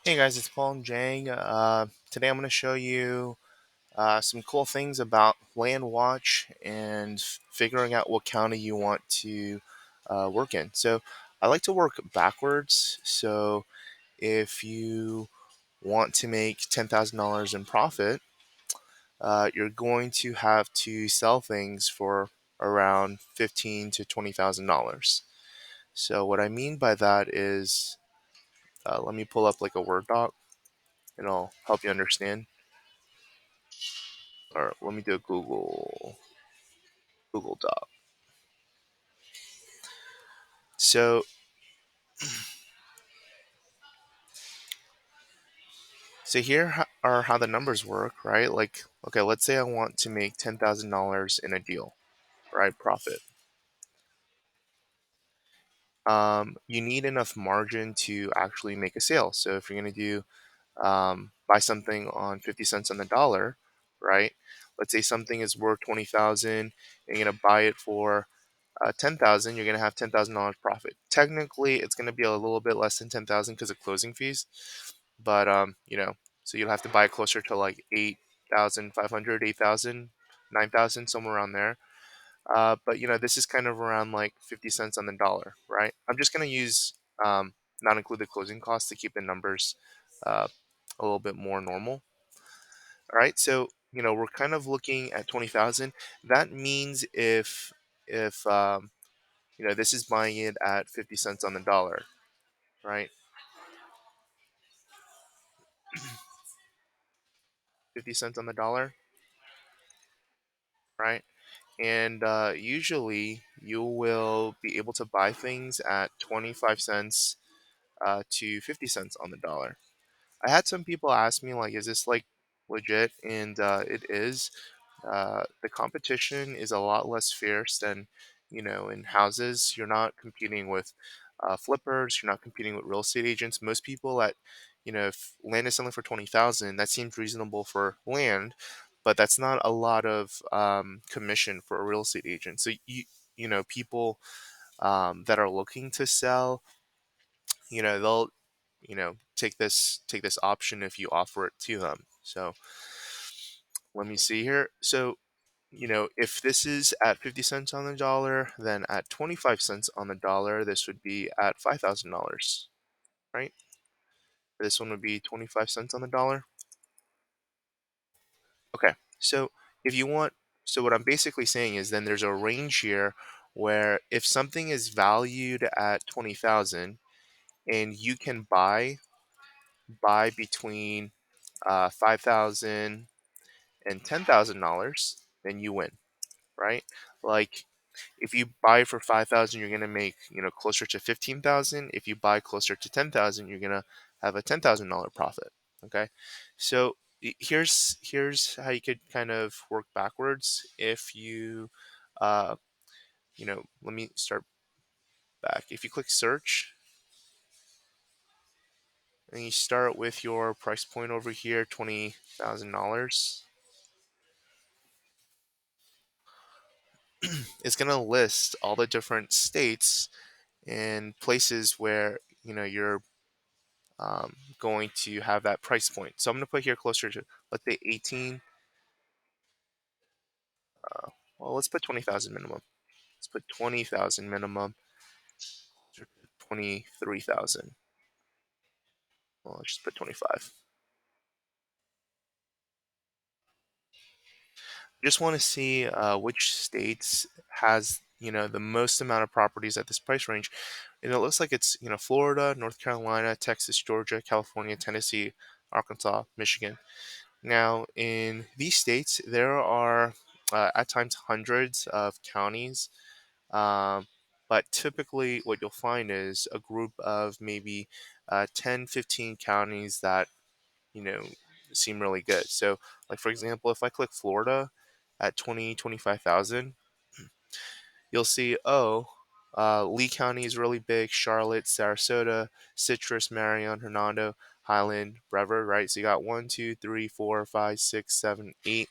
Hey guys, it's Paul and Jang. Today I'm going to show you some cool things about Land Watch and figuring out what county you want to work in. So I like to work backwards. So if you want to make $10,000 in profit, you're going to have to sell things for around $15 to $20,000. So what I mean by that is, let me pull up like a Word doc and I'll help you understand. Or let me do a Google Doc. So here are how the numbers work, right? Like, okay, let's say I want to make $10,000 in a deal, right? Profit. You need enough margin to actually make a sale. So if you're gonna do buy something on 50 cents on the dollar, right? Let's say something is worth 20,000, and you're gonna buy it for 10,000. You're gonna have $10,000 profit. Technically, it's gonna be a little bit less than 10,000 because of closing fees, but so you'll have to buy it closer to like 8,500, 8,000, 9,000, somewhere around there. But this is kind of around like 50 cents on the dollar, right? I'm just gonna use not include the closing costs to keep the numbers uh, a little bit more normal. All right, so we're kind of looking at 20,000. That means if this is buying it at 50 cents on the dollar, right? 50 cents on the dollar, right? And usually you will be able to buy things at 25 cents to 50 cents on the dollar. I had some people ask me, like, is this like legit? And it is. The competition is a lot less fierce than, in houses. You're not competing with flippers. You're not competing with real estate agents. Most people if land is selling for 20,000, that seems reasonable for land, but that's not a lot of commission for a real estate agent. So people that are looking to sell, they'll take this option if you offer it to them. So let me see here. So if this is at 50 cents on the dollar, then at 25 cents on the dollar, this would be at $5,000, right? This one would be 25 cents on the dollar. Okay. So if you want, so what I'm basically saying is then there's a range here where if something is valued at 20,000 and you can buy between 5,000 and $10,000, then you win, right? Like if you buy for 5,000, you're gonna make closer to 15,000. If you buy closer to 10,000, you're gonna have a $10,000 profit. Okay, so here's how you could kind of work backwards. If let me start back. If you click search and you start with your price point over here, $20,000, it's gonna list all the different states and places where you're going to have that price point. So I'm going to put here closer to, let's say, 18. Well, let's put 20,000 minimum. Let's put 20,000 minimum, 23,000. Well, let's just put 25. Just want to see which states has the most amount of properties at this price range, and it looks like it's Florida, North Carolina, Texas, Georgia, California, Tennessee, Arkansas, Michigan. Now, in these states, there are at times hundreds of counties, um, but typically what you'll find is a group of maybe 10, 15 counties that, you know, seem really good. So, like for example, if I click Florida at 20, 25,000, you'll see, Lee County is really big, Charlotte, Sarasota, Citrus, Marion, Hernando, Highland, Brevard, right? So you got 1, 2, 3, 4, 5, 6, 7, 8.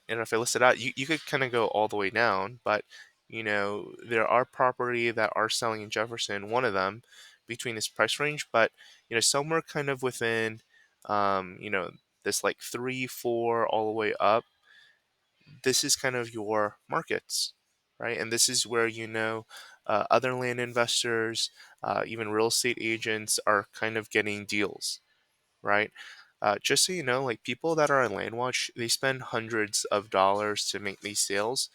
And if I list it out, you could kind of go all the way down, but there are property that are selling in Jefferson. One of them, between this price range, but somewhere kind of within, this like 3, 4, all the way up, this is kind of your markets, right? And this is where other land investors, even real estate agents are kind of getting deals, right? Just so you know, like people that are on LandWatch, they spend hundreds of dollars to make these sales.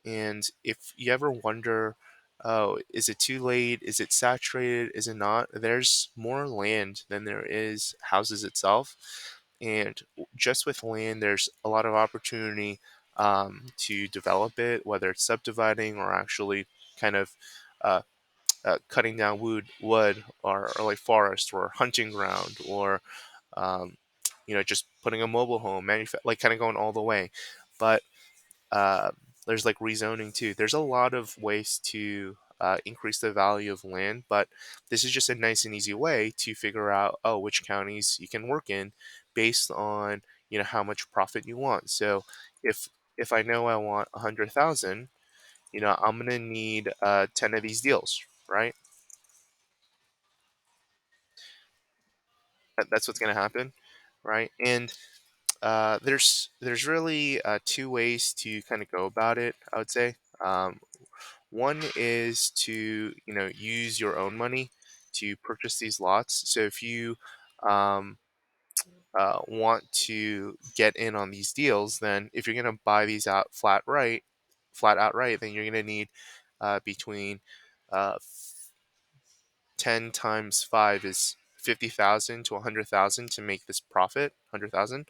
And if you ever wonder, oh, is it too late? Is it saturated? Is it not? There's more land than there is houses itself. And just with land, there's a lot of opportunity to develop it, whether it's subdividing or actually kind of uh, cutting down wood or like forest or hunting ground or um, just putting a mobile home, like kind of going all the way. But uh, there's like rezoning too. There's a lot of ways to increase the value of land, but this is just a nice and easy way to figure out, oh, which counties you can work in based on how much profit you want. So if I know I want 100,000, I'm gonna need 10 of these deals, right? That's what's gonna happen, right? And there's really two ways to kind of go about it, I would say. One is to use your own money to purchase these lots. So if you um, want to get in on these deals, then if you're going to buy these out flat outright, then you're going to need between uh, 10 times 5 is 50,000 to 100,000 to make this profit, 100,000.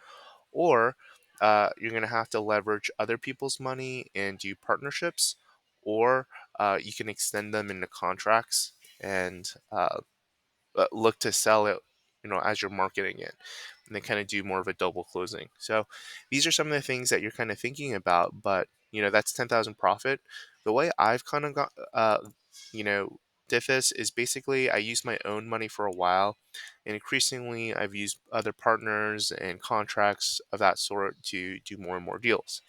Or you're going to have to leverage other people's money and do partnerships, or you can extend them into contracts and look to sell it, as you're marketing it, and then kind of do more of a double closing. So these are some of the things that you're kind of thinking about, but that's 10,000 profit. The way I've kind of got, did this is basically I use my own money for a while, and increasingly I've used other partners and contracts of that sort to do more and more deals.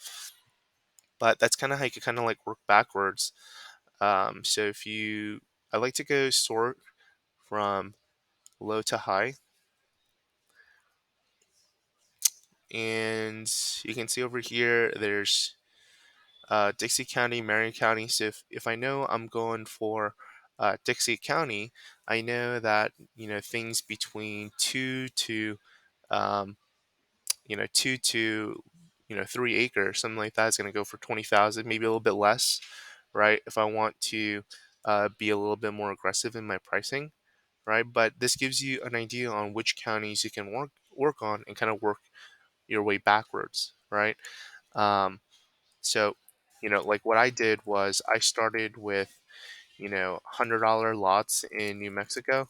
But that's kind of how you can kind of like work backwards. So I like to go sort from low to high, and you can see over here there's Dixie County, Marion County. So if I know I'm going for Dixie County, I know that things between um, 2 to 3 acres, something like that, is going to go for 20,000, maybe a little bit less, right? If I want to be a little bit more aggressive in my pricing, right? But this gives you an idea on which counties you can work on and kind of work your way backwards, right? Um, so, like what I did was I started with, $100 lots in New Mexico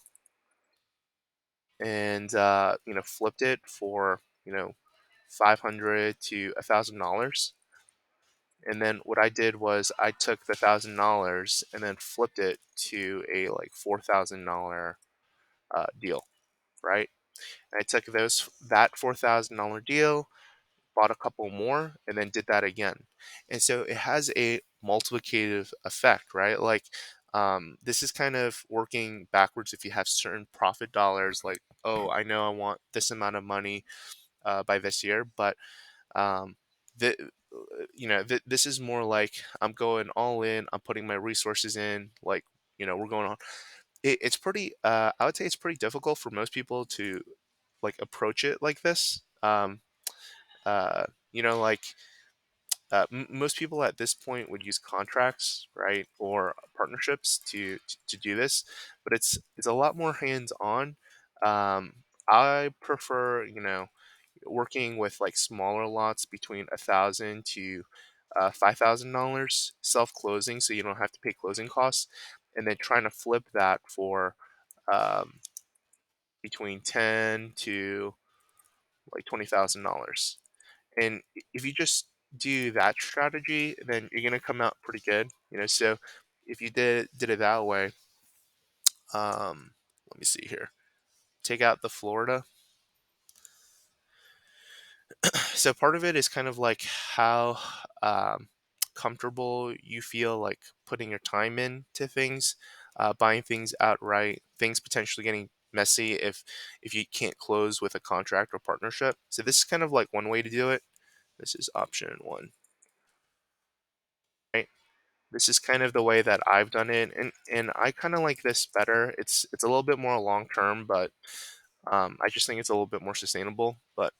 and, flipped it for, 500 to $1,000. And then what I did was I took the $1,000 and then flipped it to a like $4,000 deal, right? And I took that $4,000 deal, bought a couple more, and then did that again. And so it has a multiplicative effect, right? Like this is kind of working backwards if you have certain profit dollars, like, oh, I know I want this amount of money by this year, but um, the, this is more like I'm going all in, I'm putting my resources in, like, we're going on. It's pretty, I would say it's pretty difficult for most people to like approach it like this. Uh, like most people at this point would use contracts, right, or partnerships to do this, but it's a lot more hands on. I prefer, working with like smaller lots between 1,000 to $5,000 self closing, so you don't have to pay closing costs, and then trying to flip that for um, between 10 to like $20,000. And if you just do that strategy, then you're gonna come out pretty good. So if you did it that way, let me see here. Take out the Florida. So part of it is kind of like how um, comfortable you feel like putting your time into things. buying things outright, things potentially getting messy if you can't close with a contract or partnership. So this is kind of like one way to do it. This is option one, right? This is kind of the way that I've done it, and I kind of like this better. It's a little bit more long term, but I just think it's a little bit more sustainable. But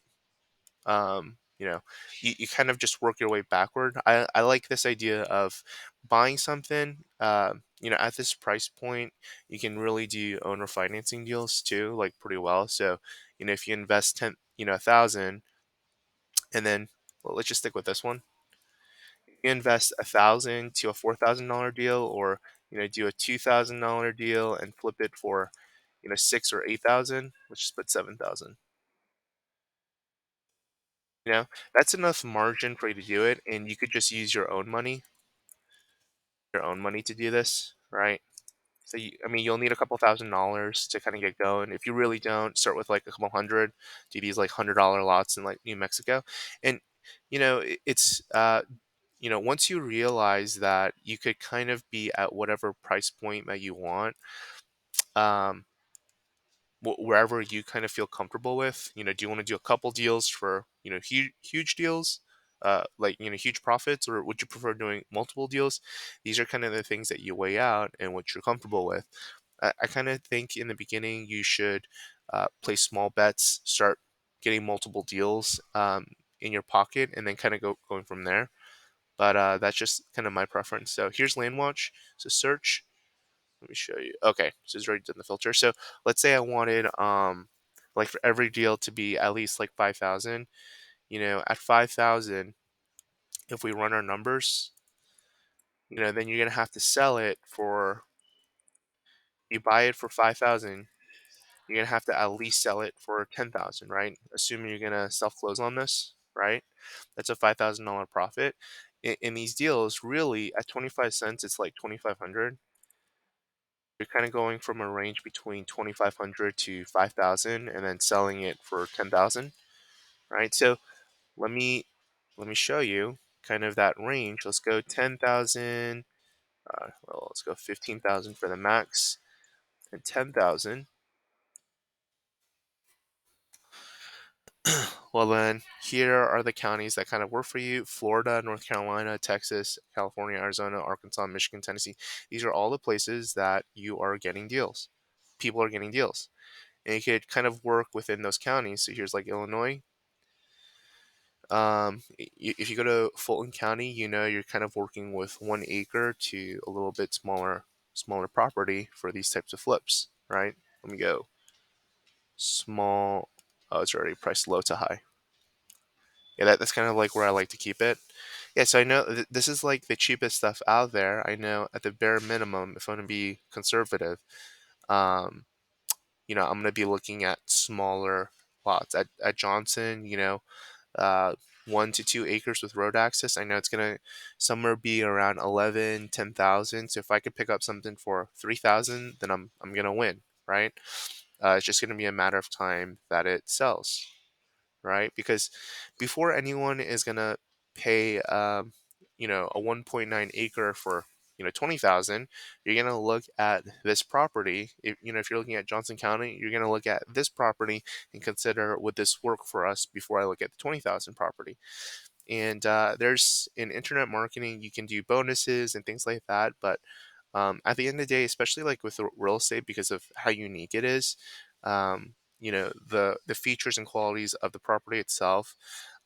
you kind of just work your way backward. I like this idea of buying something. At this price point, you can really do owner financing deals too, like pretty well. So, if you invest 10, 1,000, and then well, let's just stick with this one. You invest 1,000 to a $4,000 deal, or do a $2,000 deal and flip it for 6 or 8,000. Let's just put 7,000. You know, that's enough margin for you to do it, and you could just use your own money to do this, right? So I mean, you'll need a couple $1,000s to kind of get going. If you really don't, start with like a couple hundred. Do these like $100 lots in like New Mexico, and it's once you realize that you could kind of be at whatever price point that you want, um, wherever you kind of feel comfortable with. Do you want to do a couple deals for huge deals, like huge profits, or would you prefer doing multiple deals? These are kind of the things that you weigh out and what you're comfortable with. I kind of think in the beginning you should place small bets, start getting multiple deals in your pocket, and then kind of going from there. But that's just kind of my preference. So here's LandWatch. So search. Let me show you. Okay, so it's already done the filter. So let's say I wanted like for every deal to be at least like 5,000. At 5,000, if we run our numbers, then you're gonna have to sell it for. You buy it for 5,000. You're gonna have to at least sell it for 10,000, right? Assuming you're gonna self close on this, right? That's a $5,000 profit. In these deals, really at 25 cents, it's like 2,500. You're kind of going from a range between 2,500 to 5,000 and then selling it for 10,000, right? So let me let me show you kind of that range. Let's go 10,000, well, let's go 15,000 for the max and 10,000. Well, then here are the counties that kind of work for you: Florida, North Carolina, Texas, California, Arizona, Arkansas, Michigan, Tennessee. These are all the places that you are getting deals. People are getting deals. And you could kind of work within those counties. So here's like Illinois. If you go to Fulton County, you're kind of working with 1 acre to a little bit smaller property for these types of flips, right? Let me go small. Oh, it's already priced low to high. Yeah, that's kind of like where I like to keep it. Yeah, so I know this is like the cheapest stuff out there. I know at the bare minimum, if I'm gonna be conservative, um, I'm gonna be looking at smaller lots at Johnson. Uh, 1 to 2 acres with road access. I know it's gonna somewhere be around 11, 10,000. So if I could pick up something for 3,000, then I'm gonna win, right? It's just gonna be a matter of time that it sells, right? Because before anyone is gonna pay, a 1.9 acre for 20,000, you're gonna look at this property. If you're looking at Johnson County, you're gonna look at this property and consider, would this work for us before I look at the 20,000 property. And there's in internet marketing, you can do bonuses and things like that. But at the end of the day, especially like with real estate, because of how unique it is, the features and qualities of the property itself,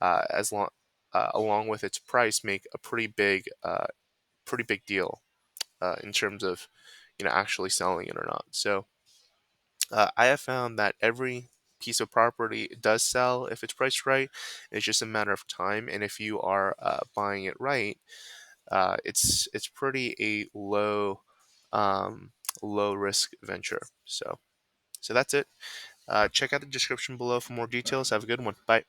as long along with its price, make a pretty big deal in terms of actually selling it or not. So I have found that every piece of property does sell if it's priced right. It's just a matter of time, and if you are buying it right, it's pretty a low risk venture. So that's it. Check out the description below for more details. Have a good one. Bye.